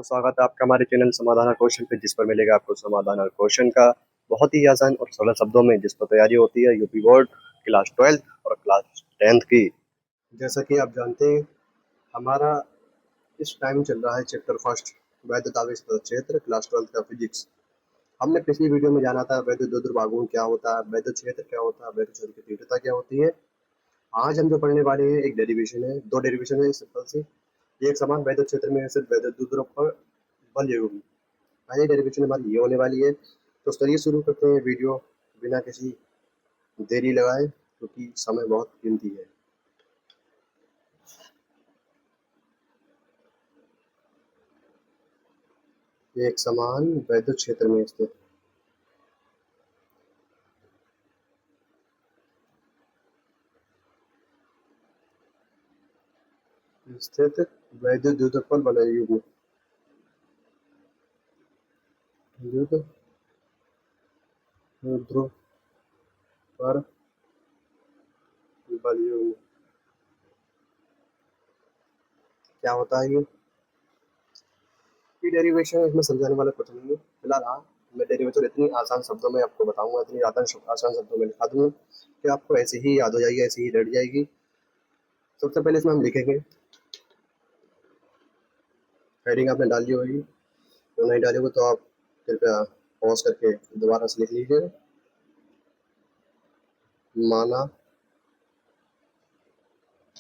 तो स्वागत है आपका हमारे चैनल समाधान और क्वेश्चन पे, जिस पर मिलेगा आपको समाधान और क्वेश्चन का बहुत ही आसान और सरल शब्दों में, जिस पर तैयारी होती है यूपी बोर्ड क्लास 12 और क्लास 10 की। जैसा कि आप जानते हैं, हमारा इस टाइम चल रहा है चैप्टर फर्स्ट वैद्युत आवेश क्षेत्र क्लास 12 का फिजिक्स। हमने पिछली वीडियो में जाना था वैद्युत द्विध्रुव क्या होता है, वैद्युत क्षेत्र क्या होता है, वैद्युत क्षेत्र की तीव्रता क्या होती है। आज हम जो पढ़ने वाले हैं एक डेरिवेशन है, दो डेरिवेशन है सिंपल सी। एक समान वैद्युत क्षेत्र में सिर्फ वैद्युत द्विध्रुव पर बल योग। पहली डेरिवेशन हमारी ये होने वाली है। तो चलिए शुरू करते हैं वीडियो बिना किसी देरी लगाए, क्योंकि समय बहुत कीमती है। एक समान वैद्युत क्षेत्र में स्थित वैद्युत द्विध्रुव पर बल युग्म द्विध्रुव पर बल युग्म क्या होता है ये डेरिवेशन इसमें समझाने वाला कुछ नहीं है फिलहाल। हाँ, मैं डेरिवेशन इतनी आसान शब्दों में आपको बताऊंगा, इतनी आसान शब्दों में लिखा दूंगा कि आपको ऐसे ही याद हो जाएगी, ऐसे ही रट जाएगी। सबसे पहले इसमें हम लिखेंगे, हेडिंग आपने डाली होगी, तो नहीं डाली होगी तो आप कृपया पॉज करके दोबारा से लिख लीजिए। माना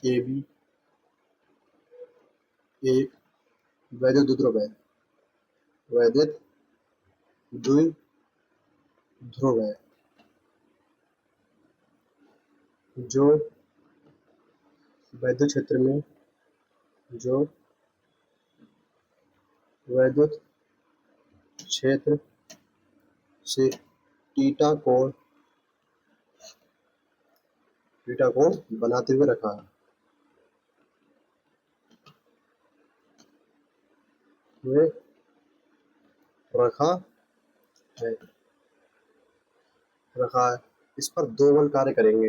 ए बी एक वैद्युत द्विध्रुव है, वैद्युत द्विध्रुव है जो वैद्युत क्षेत्र में, जो वैद्युत क्षेत्र से थीटा कोण बनाते हुए रखा है, है रखा है। इस पर दो बल कार्य करेंगे।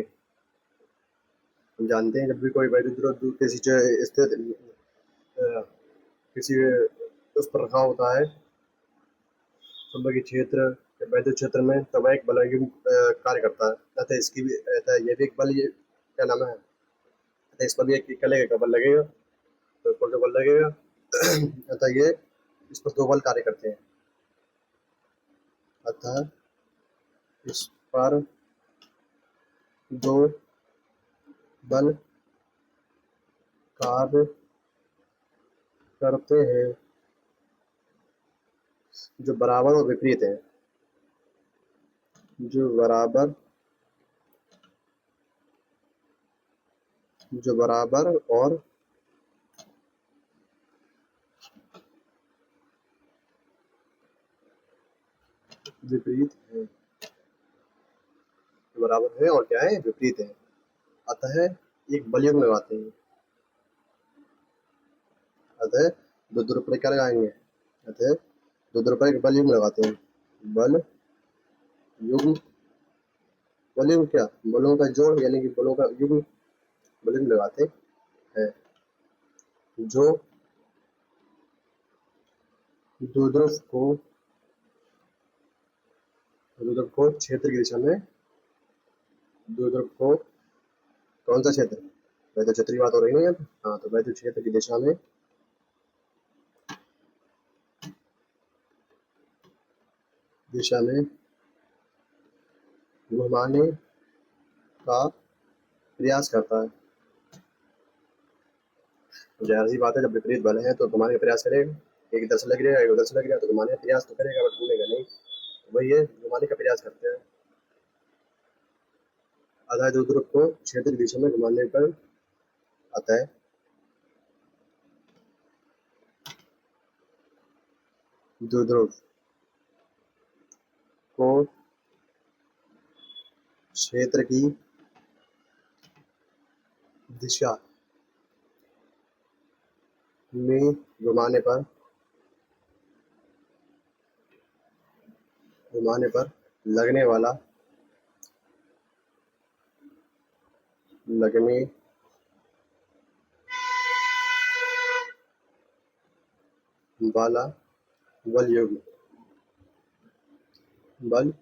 हम जानते हैं जब भी कोई वैद्युत द्रव्य किसी स्थित किसी उस पर रखा होता है चुंबकीय क्षेत्र वैद्युत क्षेत्र में, तब एक बल कार्य करता है। अतः इसकी भी ये भी एक बल, ये क्या नाम है, अतः इस पर भी एक लगेगा, बल लगेगा, तो इस पर जो बल लगेगा अतः ये इस पर दो बल कार्य करते हैं। अतः इस पर दो बल कार्य करते हैं जो बराबर और विपरीत है, जो बराबर और विपरीत है, बराबर है और क्या है, विपरीत है। अतः एक बल युग्म लगाते हैं। अतः द्विध्रुव पर क्या लगाएंगे, अतः द्विध्रुव पर एक बल युग्म लगाते हैं। बल युग्म, बल युग्म क्या, बलों का जोड़ यानी कि बलों का युग्म, बल युग्म लगाते हैं जो द्विध्रुव को क्षेत्र की दिशा में, द्विध्रुव को कौन सा क्षेत्र, वैद्युत क्षेत्र की बात हो रही है यहाँ पे। हाँ, तो वैद्युत क्षेत्र की दिशा में घुमाने का प्रयास करता है। जाहिर सी बात है, जब विपरीत बल है तो घुमाने का प्रयास करेगा। एक इधर से लग रहा है, एक उधर से लग रहा है, तो घुमाने का प्रयास तो करेगा, बट घूमेगा नहीं। वही है, घुमाने का प्रयास करते हैं। अतः द्विध्रुव को क्षेत्र की दिशा में घुमाने पर, अतः द्विध्रुव को क्षेत्र की दिशा में घुमाने पर लगने वाला बल युग्म, बल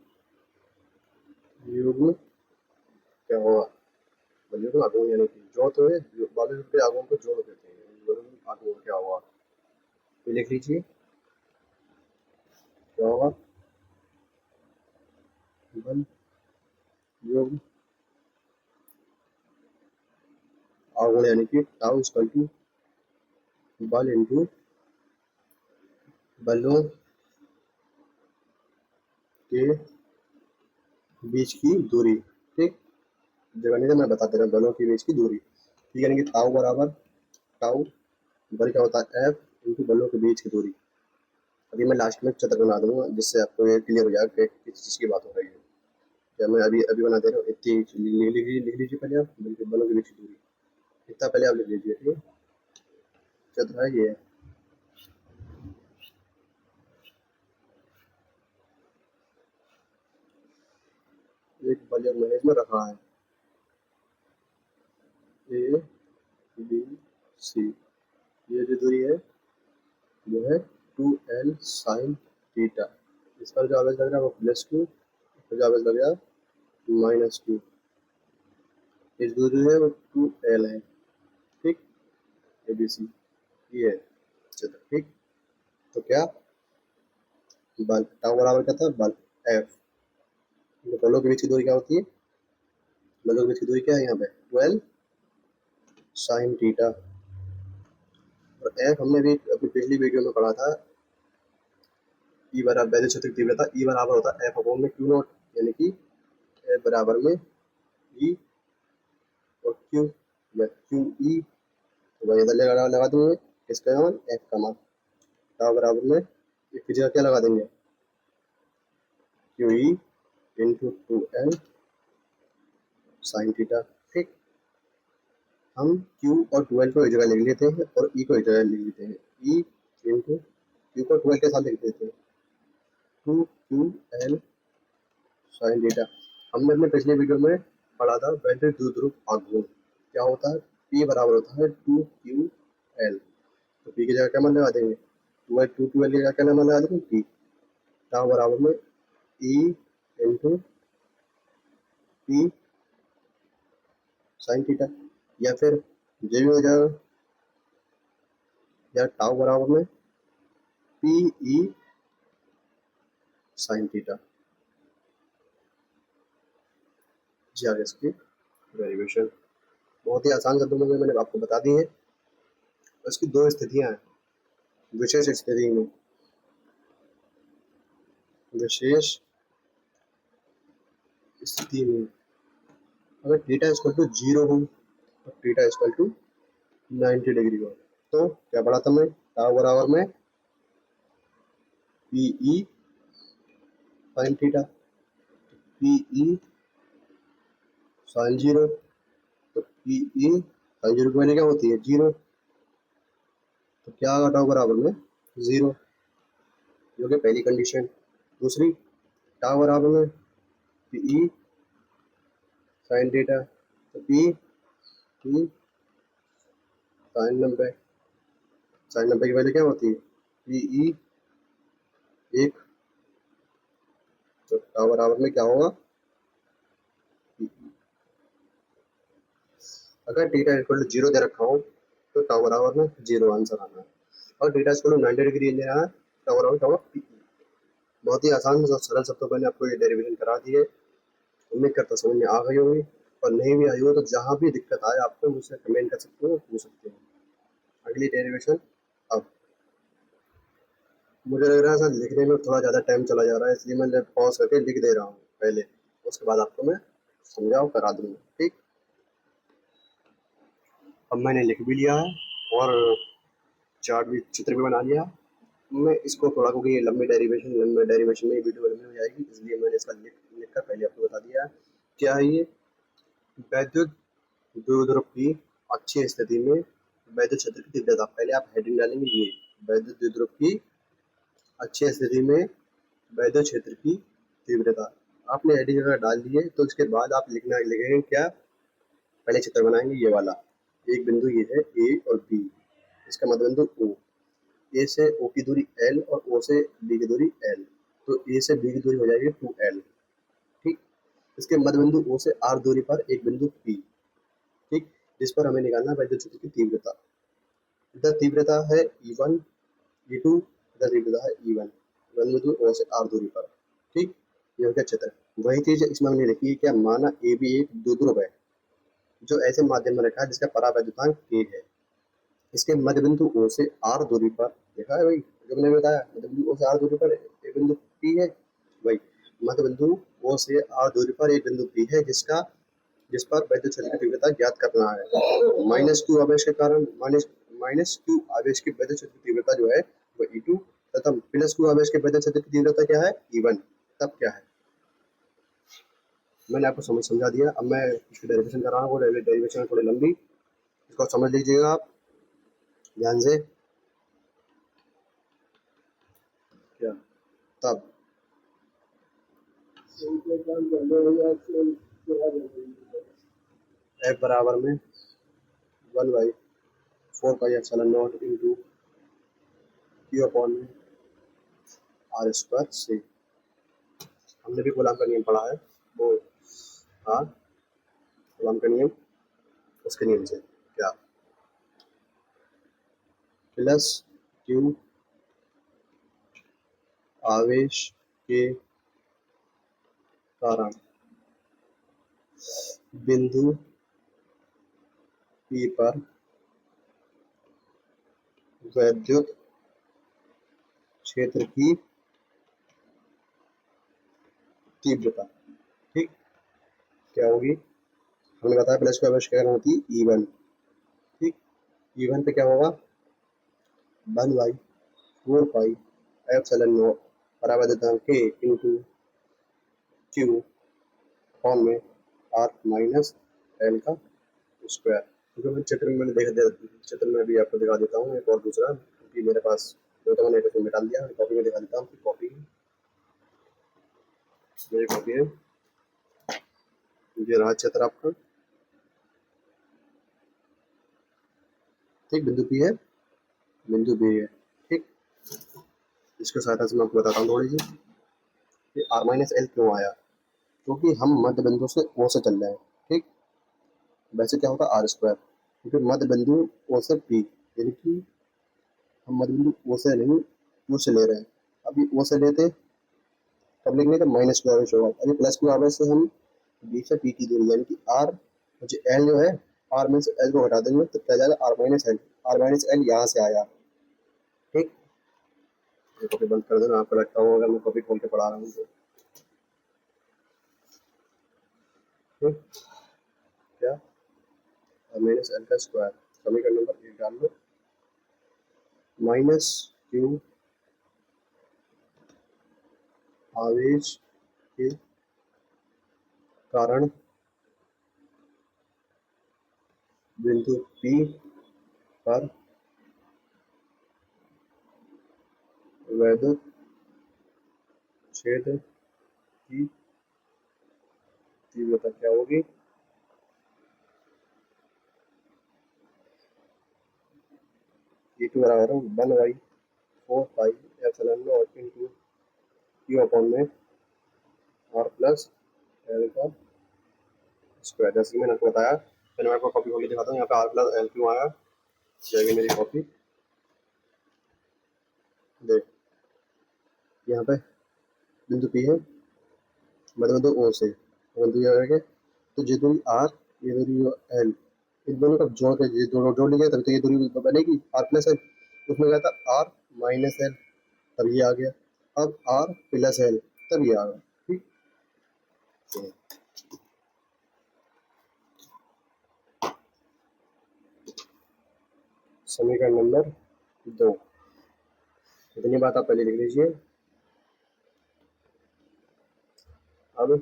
युग्म क्या होगा? बल युग्म आघूर्ण यानी कि जो तो है बल युग्म के आघूर्ण को जोड़ देते हैं, बल युग्म आघूर्ण क्या होगा? तो लिख लीजिए क्या होगा? बल युग्म आघूर्ण यानी कि टाउ इक्वल टू बल इंटू बलों के बीच की दूरी। ठीक, जगह नहीं, मैं बता दे रहा हूँ, बलों के बीच की दूरी। ठीक, यानी कि टाउ बराबर टाउ बल क्या होता है? एफ इंटू बलों के बीच की दूरी। अभी मैं लास्ट में चित्र बना दूंगा जिससे आपको ये क्लियर हो जाएगा कि किस चीज़ की बात हो रही है। क्या मैं अभी अभी बना दे रहा हूँ, इतनी लिख लीजिए पहले आप, बलों के बीच की दूरी इतना पहले आप लिख लीजिए। ठीक है, चित्र है ये। एक बल युग्म है, इसमें रखा है ए बी सी, ये जो दूरी है वो है 2l साइन थीटा। इस पर जो आवेश लग रहा है वो +2, इस पर जो आवेश लग रहा है -2। इस दूरी है वो 2l है। ठीक, ए बी सी ये है चित्र। ठीक, तो क्या बल टाउ बराबर क्या था? बल एफ। बलों के बीच की दूरी क्या होती है? बलों के बीच की दूरी क्या है यहाँ पे? 12 साइन थीटा। और एफ हमने भी अपनी पिछली वीडियो में पढ़ा था, ई बराबर वैद्युत क्षेत्र की तीव्रता ई बराबर होता है एफ अपॉन में क्यू नॉट, यानी कि एफ बराबर में ई और क्यू या क्यू ई। तो भाई इधर लगा देंगे किसका मान? एफ का मान। टाउ बराबर में एक की जगह क्या लगा देंगे? Q E into 2l sine theta. ठीक, हम Q और 12 को एक जगह लिख लेते हैं और E को एक जगह लिख लेते हैं। E इंटू Q को 12 के साथ लिख देते हैं 2QL साइन थीटा। हमने अपने पिछले वीडियो में पढ़ा था वैद्युत द्विध्रुव आघूर्ण क्या होता है? P बराबर होता है 2QL। तो P की जगह क्या मान लगा देंगे? 2QL की जगह क्या मान लगा देंगे? P। टाउ बराबर में E into P sine theta, या फिर जो भी हो जाएगा, या टाउ बराबर में पी ई साइन थीटा। जी आगे इसकी डेरिवेशन बहुत ही आसान शब्दों में मैंने आपको बता दी है। इसकी दो स्थितियां हैं। विशेष स्थिति में, विशेष स्थिति में अगर थीटा इक्वल टू 0 हो और थीटा इक्वल टू 90 डिग्री हो, तो क्या पढ़ा था मैं? टाउ बराबर में p E sine theta, p E sine 0। तो पी ई साइन 0 की वैल्यू क्या होती है? 0। तो क्या आएगा टाउ बराबर में? 0, जो कि पहली कंडीशन। दूसरी, टाउ बराबर में पी ई साइन थीटा, तो पी पी साइन 90। साइन 90 की वैल्यू क्या होती है? P E 1। तो टाउ बराबर में क्या होगा? अगर थीटा इक्वल टू 0 दे रखा हो तो टाउ बराबर में 0 आंसर आना है। और थीटा इक्वल टू 90 डिग्री दे रहा है, टाउ बराबर क्या होगा? पी। बहुत ही आसान और सरल शब्दों में मैंने आपको ये डेरिवेशन करा दी है। उम्मीद करता समझ में आ गई होगी, और नहीं भी आई हो तो जहाँ भी दिक्कत आए आपको मुझसे कमेंट कर सकते हो, पूछ सकते हो। अगली डेरिवेशन। अब मुझे लग रहा है सर लिखने में थोड़ा ज़्यादा टाइम चला जा रहा है, इसलिए मैं पॉज करके लिख दे रहा हूँ पहले, उसके बाद आपको मैं समझाओ करा दूंगा। ठीक, अब मैंने लिख भी लिया है और चार्ट भी, चित्र भी बना लिया। मैं इसको थोड़ा, क्योंकि ये लंबे डेरिवेशन में वीडियो लंबी हो जाएगी, इसलिए मैंने इसका लिख कर पहले आपको बता दिया है। क्या है ये? वैद्युत द्विध्रुव की अच्छी स्थिति में वैद्युत क्षेत्र की तीव्रता। पहले आप हेडिंग डालेंगे ये, वैद्युत द्विध्रुव की अच्छी स्थिति में वैद्युत क्षेत्र की तीव्रता। आपने हेडिंग अगर डाल दी है तो इसके बाद आप लिखेंगे क्या? पहले चित्र बनाएंगे ये वाला, एक बिंदु ये है ए और बी, इसका मध्य बिंदु ओ। ए से ओ की दूरी l और o से b की दूरी l, तो a से b की दूरी हो जाएगी 2l। ठीक, इसके मध्य बिंदु o से r दूरी पर एक बिंदु p, ठीक, जिस पर हमें निकालना वैद्युत क्षेत्र की तीव्रता। इधर तीव्रता है E1 E2, इधर तीव्रता है E1, बिंदु o से r दूरी पर। ठीक, ये हो गया क्षेत्र। वही चीज इसमें हमने लिखी है क्या, माना ए भी एक द्विध्रुव है जो ऐसे माध्यम में रखा है जिसका परावैद्युतांक k है। इसके मध्य बिंदु O से R दूरी पर, देखा है भाई जो मैंने बताया, मध्य बिंदु O से R दूरी पर एक बिंदु P है। भाई मध्य बिंदु O से R दूरी पर एक बिंदु P है जिस पर वैद्युत क्षेत्र की तीव्रता ज्ञात करना है। माइनस क्यू आवेश के कारण माइनस क्यू आवेश की वैद्युत क्षेत्र की तीव्रता जो है वो E2 तथा प्लस क्यू आवेश के वैद्युत क्षेत्र की तीव्रता क्या है, E1। तब क्या है, मैंने आपको समझा दिया। अब मैं इसकी डेरिवेशन कर रहा हूँ, वो डेरिवेशन थोड़ी लंबी, इसको समझ लीजिएगा आप ध्यान से। क्या, तब एफ बराबर में 1/4πε0 इंटू क्यू अपॉन में आर स्क्वायर से। हमने भी कूलम का नियम पढ़ा है, वो हाँ कूलम का नियम, उसके नियम से क्या, प्लस क्यू आवेश के कारण बिंदु P पर वैद्युत क्षेत्र की तीव्रता। ठीक, क्या होगी, हमने बताया प्लस क्यू आवेश के कारण होती है E1। ठीक, E1 पे क्या होगा, 1/4πε0 परावैद्युतांक K इंटू क्यू अपॉन में R माइनस L का स्क्वायर। क्योंकि मैं चित्र में मैंने चित्र में भी आपको दिखा देता हूँ एक और दूसरा, क्योंकि मेरे पास जो था मैंने इसमें डाल दिया, कॉपी में दिखा देता हूँ। कॉपी मेरी कॉपी है, ये रहा चित्र आपका। ठीक, बिंदु P है, बिंदु B है। ठीक, इसके सहायता से मैं आपको बताता हूँ थोड़ी सी कि R माइनस L क्यों आया, क्योंकि हम मध्य बिंदु से O से चल रहे हैं। ठीक, वैसे क्या होता है आर स्क्वायर, क्योंकि मध्य बिंदु O से P, यानी कि हम मध्य बिंदु O से नहीं Q से ले रहे हैं। अभी O से लेते तब लिखने का माइनस क्यू आवेश होगा, अभी प्लस क्यू आवेश से हम B से P की दूरी यानी कि R मुझे L जो है, R में से L को हटा देंगे तो क्या जाएगा R minus L। R minus L यहाँ से आया। ठीक, ये कॉपी बंद कर देना, आपको लगता होगा अगर मैं कॉपी खोल के पढ़ा रहा हूँ तो। ठीक, क्या, माइनस L का स्क्वायर, समीकरण नंबर 1 डाल लो, माइनस क्यू आवेश के कारण बिंदु P पर वैद्युत क्षेत्र की तीव्रता क्या होगी, E2 बराबर 1/4πε0 इंटू क्यू अपॉन में R प्लस L का स्क्वायर। जैसे कि मैंने आपको बताया, मैंने आपको कॉपी खोल के दिखाता हूँ, यहाँ पे R प्लस L क्यों आया, जाएगी मेरी कॉपी। देख, यहाँ पे बिंदु P है, मध्य बिंदु O से बिंदु ये है, तो ये दूरी R, ये दूरी L, इन दोनों का जोड़ के ये दोनों जोड़ लिया तभी तो ये दूरी बनेगी R प्लस L। उसमें क्या था R माइनस L, तब ये आ गया। अब R प्लस L, तब ये आ गया। ठीक, समीकरण नंबर 2, इतनी बात आप पहले लिख लीजिए। अब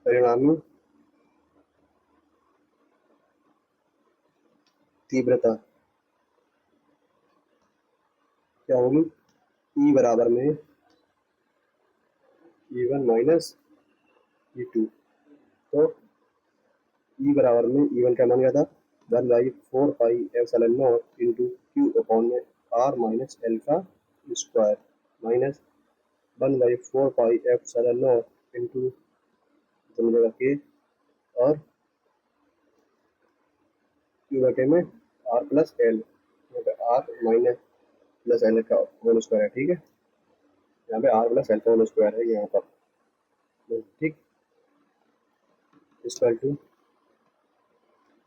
परिणामी तीव्रता क्या होगी, E बराबर में E1 माइनस E2, तो E बराबर में E1 का मान क्या था, 1/4πε0 इंटू क्यू अपॉन में आर माइनस एल का स्क्वायर माइनस 1/4 पाई इंटू मिलेगा के और क्यू बटे में आर प्लस एल, यहाँ पे आर माइनस प्लस एल का होल स्क्वायर है। ठीक है, यहाँ पे आर प्लस एल का होल स्क्वायर है यहाँ पर। ठीक, इक्वल टू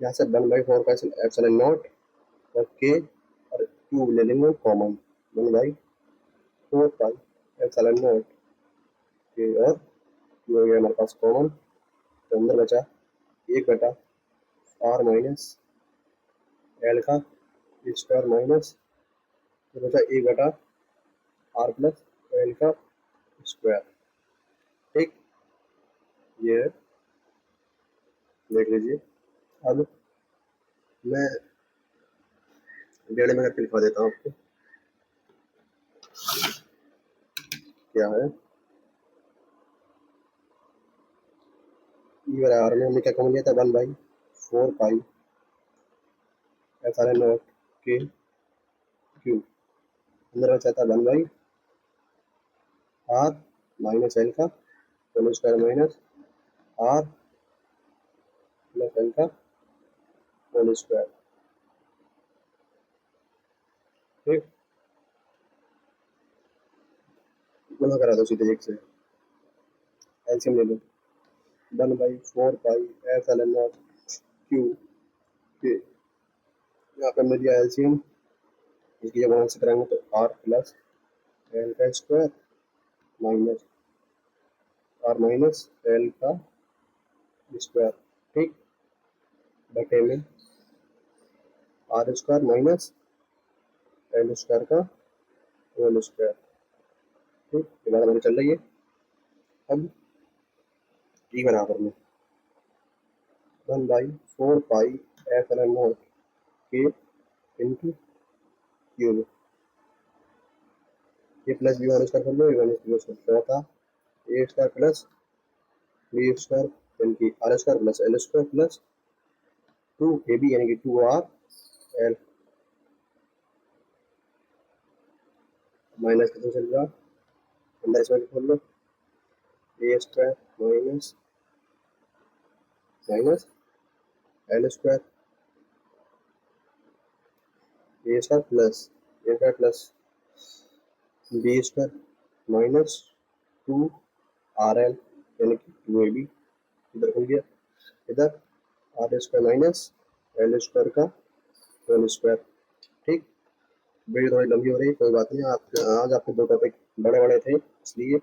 यहाँ से 1/4 और के और क्यू ले लेंगे कॉमन, 1/4 के और क्यू हो गया हमारे पास कॉमन, तो अंदर बचा 1/आर माइनस एल का स्क्वायर माइनस तो बचा 1/आर प्लस एल का स्क्वायर। ठीक, ये देख लीजिए। अब मैं डेढ़ में करके लिखवा देता हूँ आपको, क्या है ई बराबर में हमने क्या कॉमन लिया था 1/4 पाई एप्सिलॉन नॉट के क्यू, अंदर बचा था 1/आर माइनस एल का whole square minus r plus l का होल स्क्वायर। ठीक, गुणा करा दो सीधे एक से, एलसीएम ले लो 1/4 पाई एप्सिलॉन नॉट क्यू के, यहाँ पे मिल गया एलसीएम, इसकी जब आंसर करेंगे तो आर प्लस एल का square minus r minus l का स्क्वायर। ठीक, बटे में are square minus L square का होल स्क्वायर। ठीक, ये बात हमारी चल रही है। अब ई बराबर में 1/4 पाई एप्सिलॉन नॉट के इंटू क्यूब, ये प्लस बी वन स्क्वायर कर लो, वन स्क्वायर चौथा a square plus B square यानी कि r square plus L square plus 2ab यानी कि 2r एल माइनस कितना चल रहा, अंदर इसमें खोल लो A square minus minus L square A square plus B square minus 2rl यानी कि 2ab, इधर हो गया, इधर R square minus L square का होल स्क्वायर। ठीक, वीडियो थोड़ी लंबी हो रही है, कोई बात नहीं, आप आज आपके दो टॉपिक बड़े बड़े थे इसलिए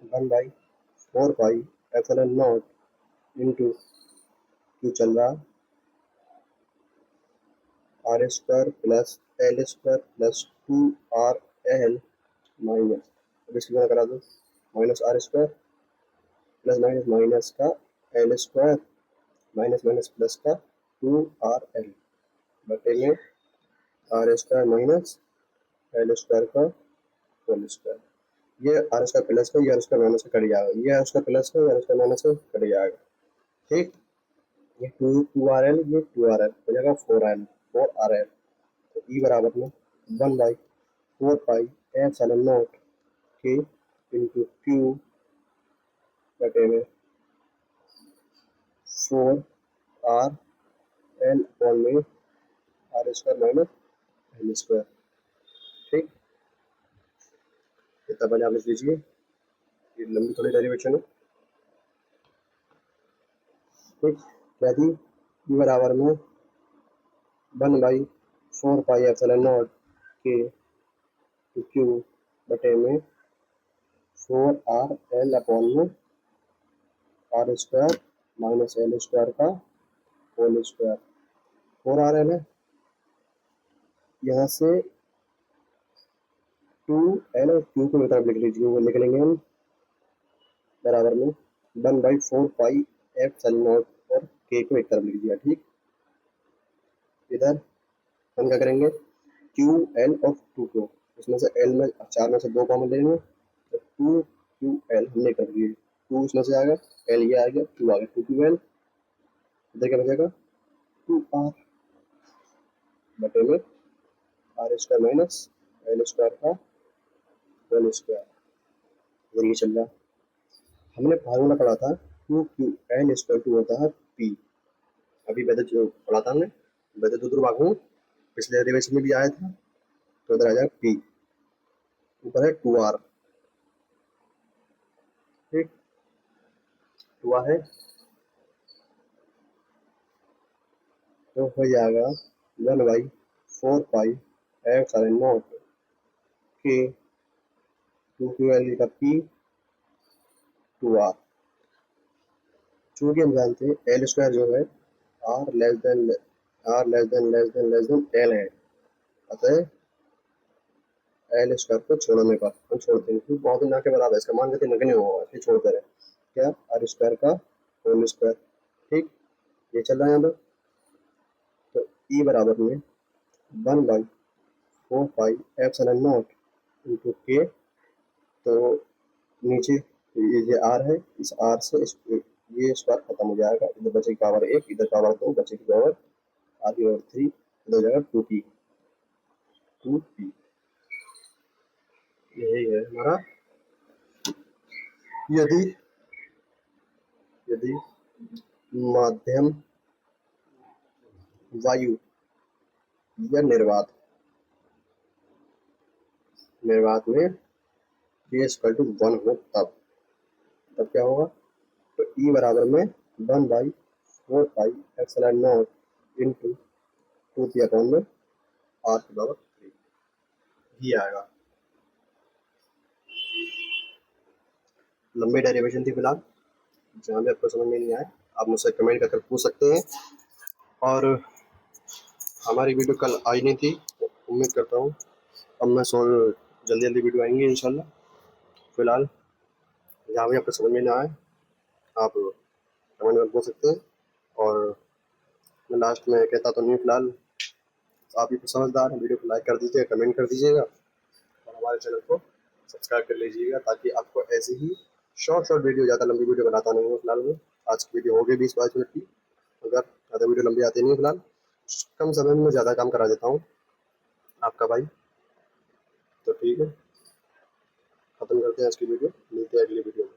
1/4 pi epsilon naught into Q चल रहा R square plus L square plus 2rl minus, अब इसकी गुणा करा दो minus R square plus minus minus का L square minus minus plus का 2rl बटे में are square minus L square का होल स्क्वायर। ये आर स्क्वायर प्लस का, ये आर स्क्वायर माइनस का कट जाएगा, ये आर स्क्वायर प्लस का, ये आर स्क्वायर माइनस का कट जाएगा। ठीक, ये 2rl ये 2rl हो जाएगा 4rl, तो ई बराबर में 1/4 पाई एप्सिलॉन नॉट के इंटू क्यू बटे में 4rl अपॉन में are square minus L square. ठीक, इतना पहले आप लिख लीजिए, ये लंबी थोड़ी डेरिवेशन है। ठीक, क्या थी ई बराबर में 1/4 पाई एप्सिलॉन नॉट के क्यू बटे में 4rl अपॉन में are square minus L square का होल स्क्वायर। 4rl है, यहाँ से 2l और q को तरफ लिख लीजिए, वो लिख लेंगे हम बराबर में 1/4 पाई एप्सिलॉन नॉट और k को एक तरफ लिख दिया। ठीक, इधर हम क्या करेंगे क्यू एल और 2 को, इसमें से एल में 4 में से 2 कॉमन लेंगे तो 2ql हमने कर दिए, 2 इसमें से आएगा, एल ये आ गया, 2 आ गया, 2ql, इधर क्या बचेगा 2r बटे में are square minus L square का होल स्क्वायर, इधर ये चल रहा है। हमने फार्मूला पढ़ा था Q Q L square two होता है पी, अभी वैसे जो पढ़ा था हमने वैसे दो भाग हूँ, पिछले डेरिवेशन में भी आया था, तो इधर आ जाएगा पी, ऊपर है टू आर, ठीक, टू आर है तो हो जाएगा 1/4 पाई एप्सिलॉन नॉट के टू क्यू एल का पी टू आर। चूंकि हम जानते हैं एल स्क्वायर जो है आर लेस देन एल है, अतः एल स्क्वायर को छोड़ने पर हम छोड़ते हैं क्योंकि बहुत ना के बराबर है, इसका मान कहते नगण्य होगा, फिर छोड़ते रहे क्या आर स्क्वायर का होल स्क्वायर, ठीक, ये चल रहा है यहाँ पर। तो ई बराबर में 1/4 पाई एप्सिलॉन नॉट इंटू के, तो नीचे ये आर है, इस आर से ये स्क्वायर खत्म हो जाएगा, इधर बचेगी पावर 1, इधर पावर 2, बचेगी पावर आगे और 3, इधर हो जाएगा 2p, यही है हमारा। यदि यदि माध्यम वायु या निर्वात में k इक्वल टू 1 हो तब क्या होगा, तो ई बराबर में 1/4 pi epsilon naught into 2p upon में आर की पावर 3 ही आएगा। लंबी डेरिवेशन थी फिलहाल, जहाँ भी आपको समझ में नहीं आए आप मुझसे कमेंट करके पूछ सकते हैं। और हमारी वीडियो कल आई नहीं थी, तो उम्मीद करता हूँ अब मैं जल्दी जल्दी वीडियो आएंगी इंशाल्लाह। फिलहाल जहाँ भी आपको समझ में ना आए आप कमेंट में पूछ सकते हैं, और मैं लास्ट में कहता तो नहीं फिलहाल आप ही समझदार हैं, वीडियो को लाइक कर दीजिएगा, कमेंट कर दीजिएगा और हमारे चैनल को सब्सक्राइब कर लीजिएगा, ताकि आपको ऐसी ही शॉर्ट वीडियो, ज़्यादा लंबी वीडियो बनाता नहीं हूँ फिलहाल में। आज की वीडियो हो गई 20-22 मिनट की, अगर ज़्यादा वीडियो लंबी आती नहीं है फिलहाल, कम समय में ज़्यादा काम करा देता हूँ आपका भाई। तो ठीक है, खत्म करते हैं आज की वीडियो, मिलते हैं अगली वीडियो में।